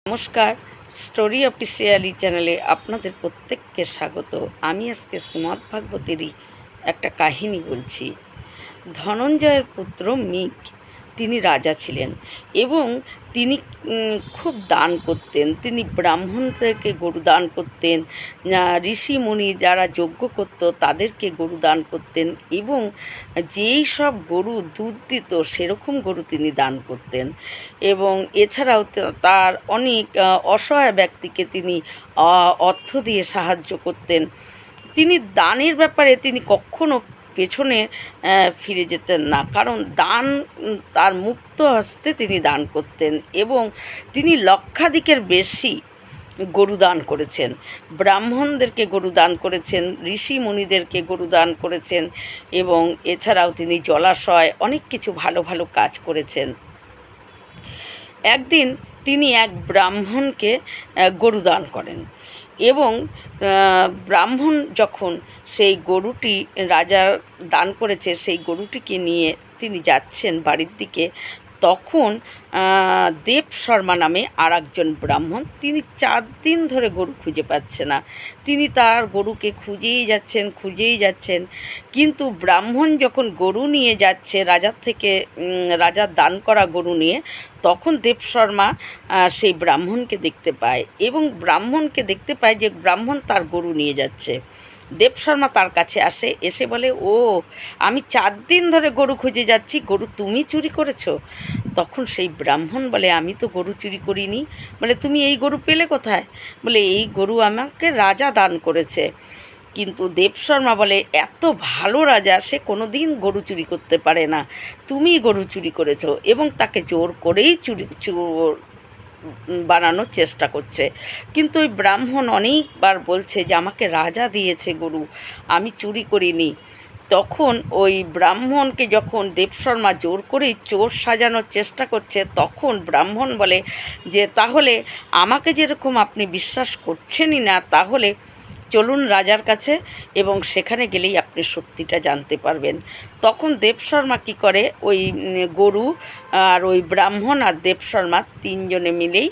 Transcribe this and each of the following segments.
নমস্কার, story officially চ্যানেলে আপনাদের প্রত্যেককে স্বাগত। আমি আজকে শ্রীমদ্ ভাগবতেরই একটা কাহিনী বলছি। ধনঞ্জয়ের পুত্র মিক, তিনি রাজা ছিলেন এবং তিনি খুব দান করতেন। তিনি ব্রাহ্মণদেরকে গরু দান করতেন, ঋষিমুনি যারা যজ্ঞ করত তাদেরকে গরু দান করতেন এবং যেই সব গরু দুধ দিত সেরকম গরু তিনি দান করতেন। এবং এছাড়াও তার অনেক অসহায় ব্যক্তিকে তিনি অর্থ দিয়ে সাহায্য করতেন। তিনি দানের ব্যাপারে তিনি কখনো পেছনে ফিরে যেতেন না, কারণ দান তার মুক্ত হস্তে তিনি দান করতেন এবং তিনি লক্ষাধিকের বেশি গরু দান করেছেন। ব্রাহ্মণদেরকে গরু দান করেছেন, ঋষি মুনিদেরকে গরু দান করেছেন এবং এছাড়াও তিনি জলাশয় অনেক কিছু ভালো ভালো কাজ করেছেন। একদিন তিনি এক ব্রাহ্মণকে গরু দান করেন এবং ব্রাহ্মণ যখন সেই গরুটি রাজার দান করেছে সেই গরুটিকে নিয়ে তিনি যাচ্ছেন বাড়ির দিকে, তখন দেব শর্মা নামে আর একজন ব্রাহ্মণ, তিনি 4 দিন ধরে গরু খুঁজে পাচ্ছে না। তিনি তার গরুকে খুঁজেই যাচ্ছেন, কিন্তু ব্রাহ্মণ যখন গরু নিয়ে যাচ্ছে রাজার থেকে, রাজার দান করা গরু নিয়ে, তখন দেব শর্মা সেই ব্রাহ্মণকে দেখতে পায় এবং ব্রাহ্মণকে দেখতে পায় যে ব্রাহ্মণ তার গরু নিয়ে যাচ্ছে। দেব শর্মা তার কাছে আসে, এসে বলে, ও আমি 4 দিন ধরে গরু খুঁজে যাচ্ছি, গরু তুমি চুরি করেছো? তখন সেই ব্রাহ্মণ বলে, আমি তো গরু চুরি করিনি। বলে, তুমি এই গরু পেলে কোথায়? বলে, এই গরু আমাকে রাজা দান করেছে। কিন্তু দেব শর্মা বলে, এত ভালো রাজা, সে কোনো দিন গরু চুরি করতে পারে না, তুমি গরু চুরি করেছো, এবং তাকে জোর করেই চোর বানানোর চেষ্টা করছে। কিন্তু ওই ব্রাহ্মণ অনেকবার বলছে যে আমাকে রাজা দিয়েছে গরু, আমি চুরি করিনি। তখন ওই ব্রাহ্মণকে যখন দেবশর্মা জোর করেই চোর সাজানোর চেষ্টা করছে, তখন ব্রাহ্মণ বলে যে তাহলে আমাকে যেরকম আপনি বিশ্বাস করছেনই না, তাহলে চলুন রাজার কাছে এবং সেখানে গেলেই আপনি সত্যিটা জানতে পারবেন। তখন দেবশর্মা কী করে, ওই গরু আর ওই ব্রাহ্মণ আর দেবশর্মা 3 জনে মিলেই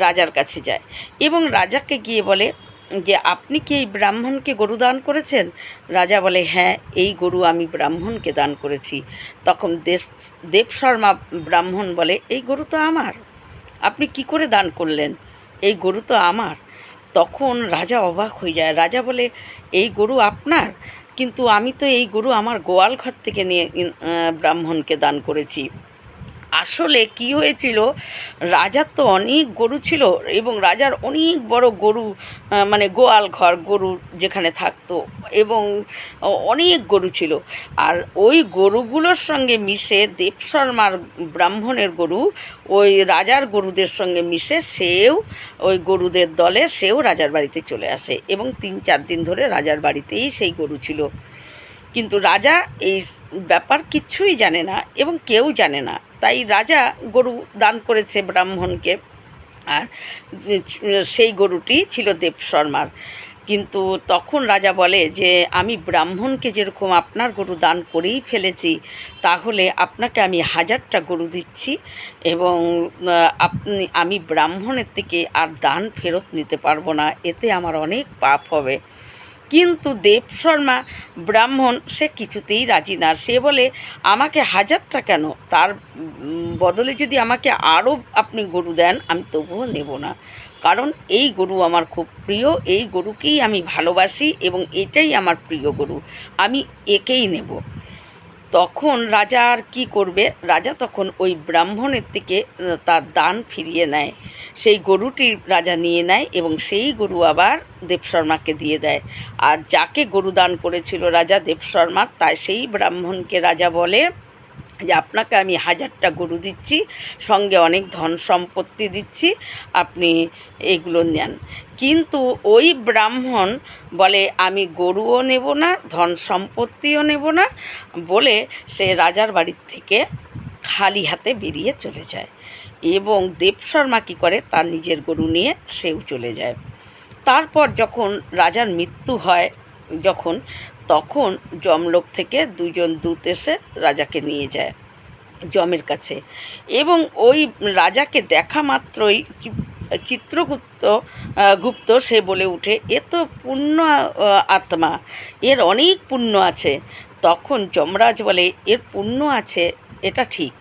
রাজার কাছে যায় এবং রাজাকে গিয়ে বলে যে আপনি কি এই ব্রাহ্মণকে গরু দান করেছেন? রাজা বলে, হ্যাঁ, এই গরু আমি ব্রাহ্মণকে দান করেছি। তখন দেবশর্মা ব্রাহ্মণ বলে, এই গরু তো আমার, আপনি কি করে দান করলেন? এই গরু তো আমার। তখন রাজা অবাক হয়ে যায়। রাজা বলে, এই গরু আপনার? কিন্তু আমি তো এই গরু আমার গোয়াল ঘর থেকে নিয়ে ব্রাহ্মণকে দান করেছি। আসলে কি হয়েছিল, রাজার তো অনেক গরু ছিল এবং রাজার অনেক বড় গরু, মানে গোয়াল ঘর, গরু যেখানে থাকতো, এবং অনেক গরু ছিল। আর ওই গরুগুলোর সঙ্গে মিশে দেবশর্মার ব্রাহ্মণের গরু ওই রাজার গরুদের সঙ্গে মিশে সেও ওই গরুদের দলে সেও রাজার বাড়িতে চলে আসে এবং 3-4 দিন ধরে রাজার বাড়িতেই সেই গরু ছিল। কিন্তু রাজা এই ব্যাপার কিছুই জানে না এবং কেউ জানে না। তাই রাজা গরু দান করেছে ব্রাহ্মণকে, আর সেই গরুটি ছিল দেবশর্মার। কিন্তু তখন রাজা বলে যে আমি ব্রাহ্মণকে যেরকম আপনার গরু দান করেই ফেলেছি, তাহলে আপনাকে আমি 1000টা গরু দিচ্ছি এবং আমি ব্রাহ্মণের থেকে আর দান ফেরত নিতে পারবো না, এতে আমার অনেক পাপ হবে। কিন্তু দেবশর্মা ব্রাহ্মণ সে কিছুতেই রাজি না। সে বলে, আমাকে 1000টা কেন, তার বদলে যদি আমাকে আরও আপনি গরু দেন আমি তবুও নেব না, কারণ এই গরু আমার খুব প্রিয়, এই গরুকেই আমি ভালোবাসি এবং এটাই আমার প্রিয় গরু, আমি একেই নেব। তখন রাজা আর কী করবে, রাজা তখন ওই ব্রাহ্মণের থেকে তার দান ফিরিয়ে নেয়, সেই গরুটি রাজা নিয়ে নেয় এবং সেই গরু আবার দেবশর্মাকে দিয়ে দেয়। আর যাকে গরু দান করেছিল রাজা দেবশর্মা, তাই সেই ব্রাহ্মণকে রাজা বলে যে আপনাকে আমি 1000টা গরু দিচ্ছি, সঙ্গে অনেক ধন সম্পত্তি দিচ্ছি, আপনি এগুলো নেন। কিন্তু ওই ব্রাহ্মণ বলে, আমি গরুও নেব না, ধন সম্পত্তিও নেব না, বলে সে রাজার বাড়ির থেকে খালি হাতে বেরিয়ে চলে যায় এবং দেবশর্মা কী করে, তার নিজের গরু নিয়ে সেও চলে যায়। তারপর যখন রাজার মৃত্যু হয়, তখন যমলোক থেকে 2 জন দূত এসে রাজাকে নিয়ে যায় যমের কাছে এবং ওই রাজাকে দেখা মাত্রই গুপ্ত সে বলে উঠে, এ তো পুণ্য আত্মা, এর অনেক পুণ্য আছে। তখন যমরাজ বলে, এর পুণ্য আছে এটা ঠিক,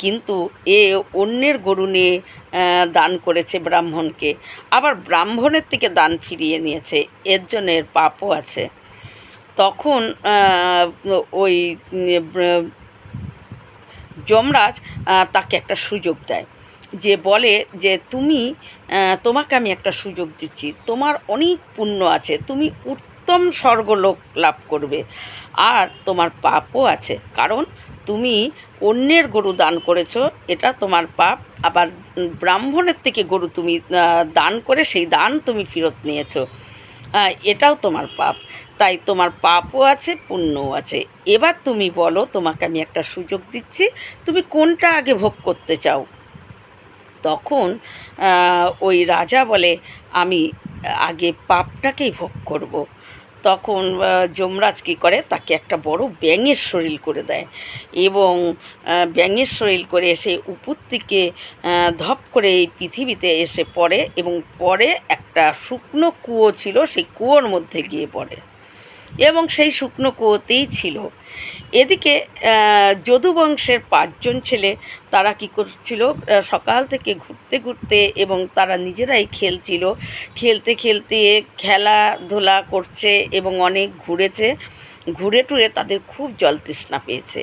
কিন্তু এ অন্যের গরু নিয়ে দান করেছে ব্রাহ্মণকে, আবার ব্রাহ্মণের থেকে দান ফিরিয়ে নিয়েছে, এর জন্য এর পাপও আছে। তখন ওই যমরাজ তাকে একটা সুযোগ দেয়, যে বলে যে তোমাকে আমি একটা সুযোগ দিচ্ছি, তোমার অনেক পুণ্য আছে, তুমি উত্তম স্বর্গলোক লাভ করবে, আর তোমার পাপও আছে, কারণ তুমি অন্যের গরু দান করেছো, এটা তোমার পাপ, আবার ব্রাহ্মণের থেকে গরু তুমি দান করে সেই দান তুমি ফেরত নিয়েছো, এটাও তোমার পাপ, তাই তোমার পাপও আছে পুণ্যও আছে। এবার তুমি বলো, তোমাকে আমি একটা সুযোগ দিচ্ছি, তুমি কোনটা আগে ভোগ করতে চাও? তখন ওই রাজা বলে, আমি আগে পাপটাকেই ভোগ করব। তখন যমরাজ কী করে, তাকে একটা বড় ব্যাঙের শরীর করে দেয়, এবং ব্যাঙের শরীর করে এসে উপর থেকে ধপ করে এই পৃথিবীতে এসে পড়ে, এবং পরে একটা শুকনো কুয়ো ছিল, সেই কুয়োর মধ্যে গিয়ে পড়ে, এবং সেই শুকনো কুয়োতেই ছিল। এদিকে যদুবংশের 5জন ছেলে, তারা কী করছিল, সকাল থেকে ঘুরতে ঘুরতে, এবং তারা নিজেরাই খেলছিল, খেলতে খেলতে খেলাধুলা করছে, এবং অনেক ঘুরেছে, ঘুরে টুরে তাদের খুব জল তৃষ্ণা পেয়েছে।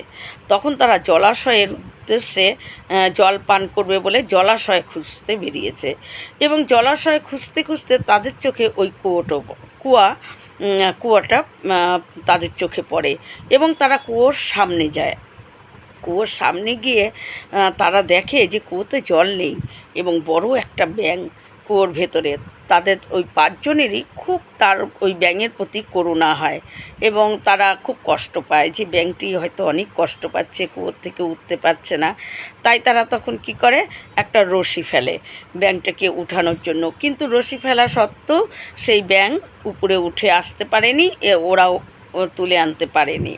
তখন তারা জলাশয়ের উদ্দেশ্যে জল পান করবে বলে জলাশয় খুঁজতে বেরিয়েছে, এবং জলাশয় খুঁজতে খুঁজতে তাদের চোখে ওই কুয়াটা তাদের চোখে পড়ে, এবং তারা কুয়োর সামনে যায়। কুয়োর সামনে গিয়ে তারা দেখে যে কুয়োতে জল নেই, এবং বড় একটা ব্যাঙ কুয়োর ভেতরে। তাদের ওই 5জনেরই খুব ওই ব্যাঙের প্রতি করুণা হয়, এবং তারা খুব কষ্ট পায় যে ব্যাঙটি হয়তো অনেক কষ্ট পাচ্ছে, কুয়োর থেকে উঠতে পারছে না। তাই তারা তখন কি করে, একটা রশি ফেলে ব্যাঙটাকে উঠানোর জন্য, কিন্তু রশি ফেলা সত্ত্বেও সেই ব্যাঙ উপরে উঠে আসতে পারেনি, ওরাও তুলে আনতে পারেনি।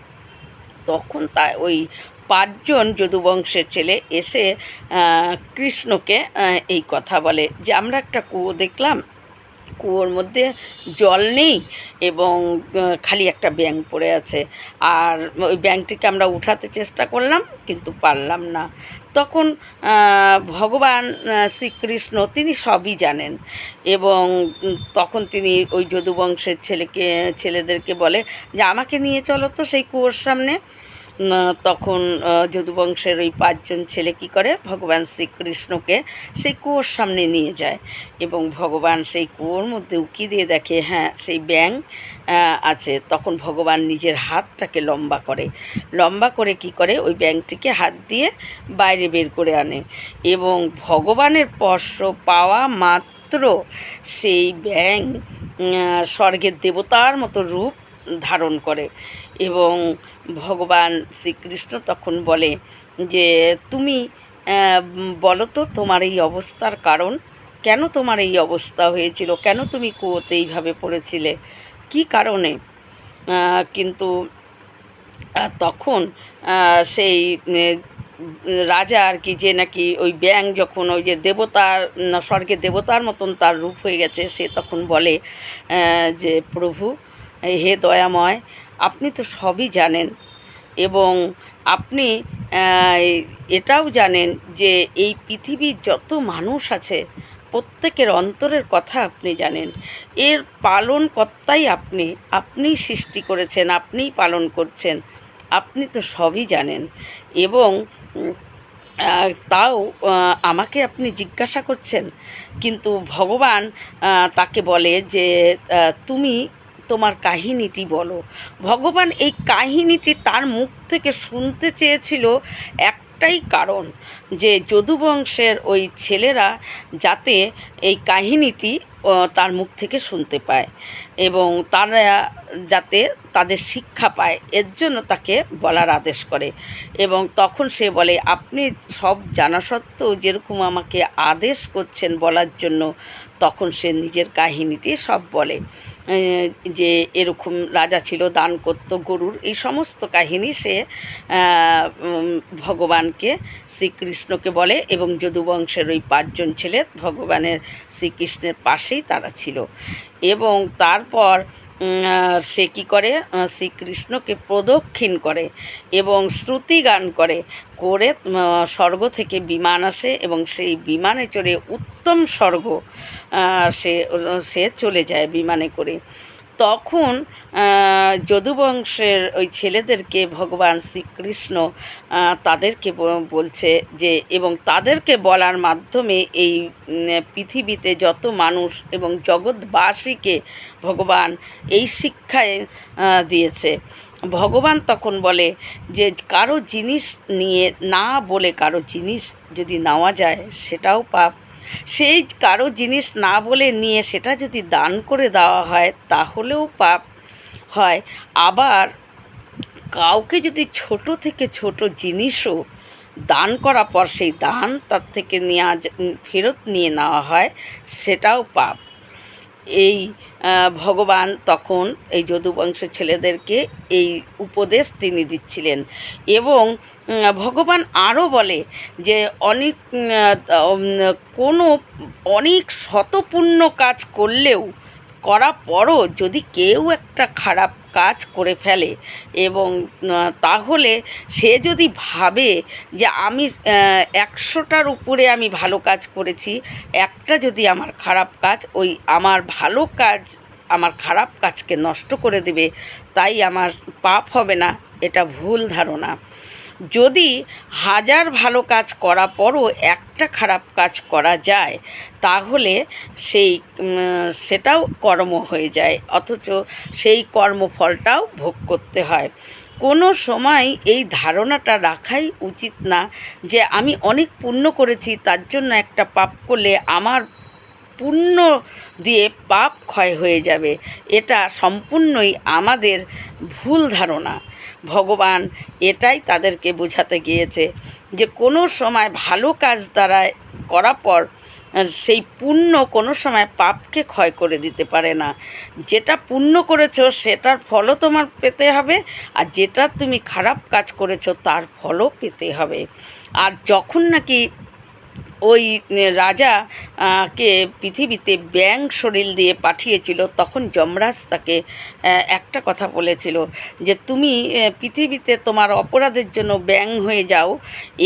তখন ওই 5জন যদুবংশের ছেলে এসে কৃষ্ণকে এই কথা বলে যে, আমরা একটা কুয়ো দেখলাম, কুয়োর মধ্যে জল নেই, এবং খালি একটা ব্যাঙ পড়ে আছে, আর ওই ব্যাঙটিকে আমরা উঠাতে চেষ্টা করলাম কিন্তু পারলাম না। তখন ভগবান শ্রীকৃষ্ণ তিনি সবই জানেন, এবং তখন তিনি ওই যদুবংশের ছেলেদেরকে বলে যে, আমাকে নিয়ে চলো তো সেই কুয়োর সামনে। তখন যদুবংশের ওই 5জন ছেলে কী করে, ভগবান শ্রীকৃষ্ণকে সেই কুয়োর সামনে নিয়ে যায়, এবং ভগবান সেই কুয়োর মধ্যে উকি দিয়ে দেখে, হ্যাঁ সেই ব্যাঙ আছে। তখন ভগবান নিজের হাতটাকে লম্বা করে কী করে, ওই ব্যাঙটিকে হাত দিয়ে বাইরে বের করে আনে, এবং ভগবানের স্পর্শ পাওয়া মাত্র সেই ব্যাঙ স্বর্গের দেবতার মতো রূপ ধারণ করে। এবং ভগবান শ্রীকৃষ্ণ তখন বলে যে, তুমি বলো তো তোমার এই অবস্থার কারণ, কেন তোমার এই অবস্থা হয়েছিল, কেন তুমি কুয়োতে এইভাবে পড়েছিলে, কী কারণে? কিন্তু তখন সেই রাজা আর কি, যে নাকি ওই ব্যাঙ যখন ওই যে স্বর্গের দেবতার মতন তার রূপ হয়ে গেছে, সে তখন বলে যে, প্রভু হে দয়াময়, আপনি তো সবই জানেন, এবং আপনি এটাও জানেন যে এই পৃথিবীর যত মানুষ আছে প্রত্যেকের অন্তরের কথা আপনি জানেন, এর পালনকর্তাই আপনিই সৃষ্টি করেছেন, আপনিই পালন করছেন, আপনি তো সবই জানেন, এবং তাও আমাকে আপনি জিজ্ঞাসা করছেন। কিন্তু ভগবান তাকে বলে যে, তুমি তোমার কাহিনীটি বলো। ভগবান এই কাহিনীটি তার মুখ থেকে শুনতে চেয়েছিল একটাই কারণ, যে যদুবংশের ওই ছেলেরা যাতে এই কাহিনীটি তার মুখ থেকে শুনতে পায় এবং তারা যাতে তাদের শিক্ষা পায় এর জন্য তাকে বলার আদেশ করে। এবং তখন সে বলে, আপনি সব জানা সত্ত্বেও যেরকম আমাকে আদেশ করছেন বলার জন্য, তখন সে নিজের কাহিনীটি সব বলে, যে এরকম রাজা ছিল, দান করত গরুর, এই সমস্ত কাহিনী সে ভগবানকে, শ্রীকৃষ্ণকে বলে। এবং যদুবংশের ওই 5 জন ছেলে ভগবানের শ্রীকৃষ্ণের পাশেই তারা ছিল। এবং তারপর সে কী করে, শ্রীকৃষ্ণকে প্রদক্ষিণ করে এবং শ্রুতি গান করে স্বর্গ থেকে বিমান আসে এবং সেই বিমানে চড়ে উত্তম স্বর্গ সে চলে যায় বিমানে করে। তখন যদুবংশের ওই ছেলেদেরকে ভগবান শ্রীকৃষ্ণ তাদেরকে বলছে যে, এবং তাদেরকে বলার মাধ্যমে এই পৃথিবীতে যত মানুষ এবং জগৎবাসীকে ভগবান এই শিক্ষায় দিয়েছে। ভগবান তখন বলে যে, কারো জিনিস নিয়ে না বলে কারো জিনিস যদি নেওয়া যায় সেটাও পাপ। সেই কারো জিনিস না বলে নিয়ে সেটা যদি দান করে দেওয়া হয় তাহলেও পাপ হয়। আবার কাউকে যদি ছোট থেকে ছোট জিনিসও দান করার পর সেই দান তার থেকে ফেরত নিয়ে নেওয়া হয় সেটাও পাপ। এই ভগবান তখন এই যদুবংশের ছেলেদেরকে এই উপদেশ তিনি দিচ্ছিলেন। এবং ভগবান আরও বলে যে, অনেক শতপুণ্য কাজ করলেও করার পরও যদি কেউ একটা খারাপ কাজ করে ফেলে এবং তাহলে সে যদি ভাবে যে আমি 100টার উপরে আমি ভালো কাজ করেছি, একটা যদি আমার খারাপ কাজ ওই আমার ভালো কাজ আমার খারাপ কাজকে নষ্ট করে দেবে, তাই আমার পাপ হবে না, এটা ভুল ধারণা। যদি 1000 ভালো কাজ করার পরও একটা খারাপ কাজ করা যায় তাহলে সেটাও কর্ম হয়ে যায়, অথচ সেই কর্মফলটাও ভোগ করতে হয়। কোনো সময় এই ধারণাটা রাখাই উচিত না যে আমি অনেক পুণ্য করেছি তার জন্য একটা পাপ করলে আমার পুণ্য দিয়ে পাপ ক্ষয় হয়ে যাবে। এটা সম্পূর্ণই আমাদের ভুল ধারণা। ভগবান এটাই তাদেরকে বোঝাতে গিয়েছে যে কোনো সময় ভালো কাজ দ্বারা করার পর সেই পুণ্য কোনো সময় পাপকে ক্ষয় করে দিতে পারে না। যেটা পুণ্য করেছো সেটার ফলও তোমার পেতে হবে, আর যেটা তুমি খারাপ কাজ করেছো তার ফলও পেতে হবে। আর যখন নাকি ওই রাজা কে পৃথিবীতে ব্যাং শরীর দিয়ে পাঠিয়েছিল, তখন যমরাজ তাকে একটা কথা বলেছিল যে, তুমি পৃথিবীতে তোমার অপরাধের জন্য ব্যাং হয়ে যাও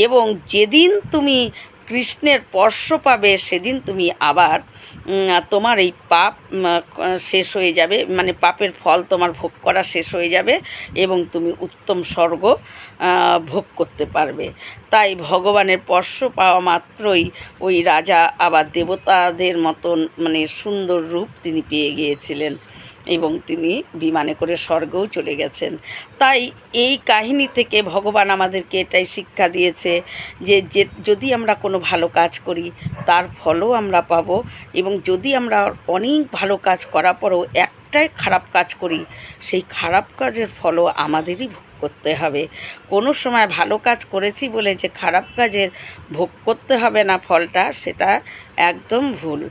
এবং যেদিন তুমি কৃষ্ণের স্পর্শ পাবে সেদিন তুমি আবার তোমার এই পাপ শেষ হয়ে যাবে, মানে পাপের ফল তোমার ভোগ করা শেষ হয়ে যাবে এবং তুমি উত্তম স্বর্গ ভোগ করতে পারবে। তাই ভগবানের স্পর্শ পাওয়া মাত্রই ওই রাজা আবার দেবতাদের মতন মানে সুন্দর রূপ তিনি পেয়ে গিয়েছিলেন এবং তিনি বিমানে করে স্বর্গেও চলে গেছেন। তাই এই কাহিনী থেকে ভগবান আমাদেরকে এটাই শিক্ষা দিয়েছে যে যদি আমরা কোনো ভালো কাজ করি তার ফলও আমরা পাবো, এবং যদি আমরা অনেক ভালো কাজ করার পরও একটাই খারাপ কাজ করি সেই খারাপ কাজের ফলও আমাদেরই ভোগ করতে হবে। কোনো সময় ভালো কাজ করেছি বলে যে খারাপ কাজের ভোগ করতে হবে না ফলটা, সেটা একদম ভুল।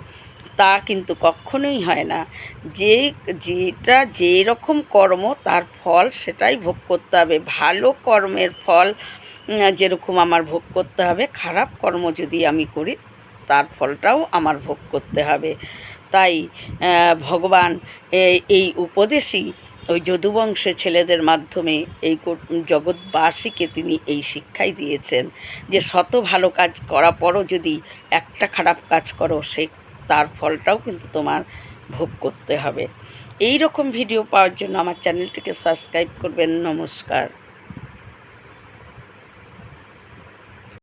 তা কিন্তু কখনোই হয় না। যেটা যেরকম কর্ম তার ফল সেটাই ভোগ করতে হবে। ভালো কর্মের ফল যেরকম আমার ভোগ করতে হবে, খারাপ কর্ম যদি আমি করি তার ফলটাও আমার ভোগ করতে হবে। তাই ভগবান এই উপদেশই ওই যদুবংশের ছেলেদের মাধ্যমে এই জগৎবাসীকে তিনি এই শিক্ষাই দিয়েছেন যে শত ভালো কাজ করার পরও যদি একটা খারাপ কাজ করো তার ফলটাও কিন্তু তোমার ভোগ করতে হবে। এই রকম ভিডিও পাওয়ার জন্য আমার চ্যানেলটিকে সাবস্ক্রাইব করবেন। নমস্কার।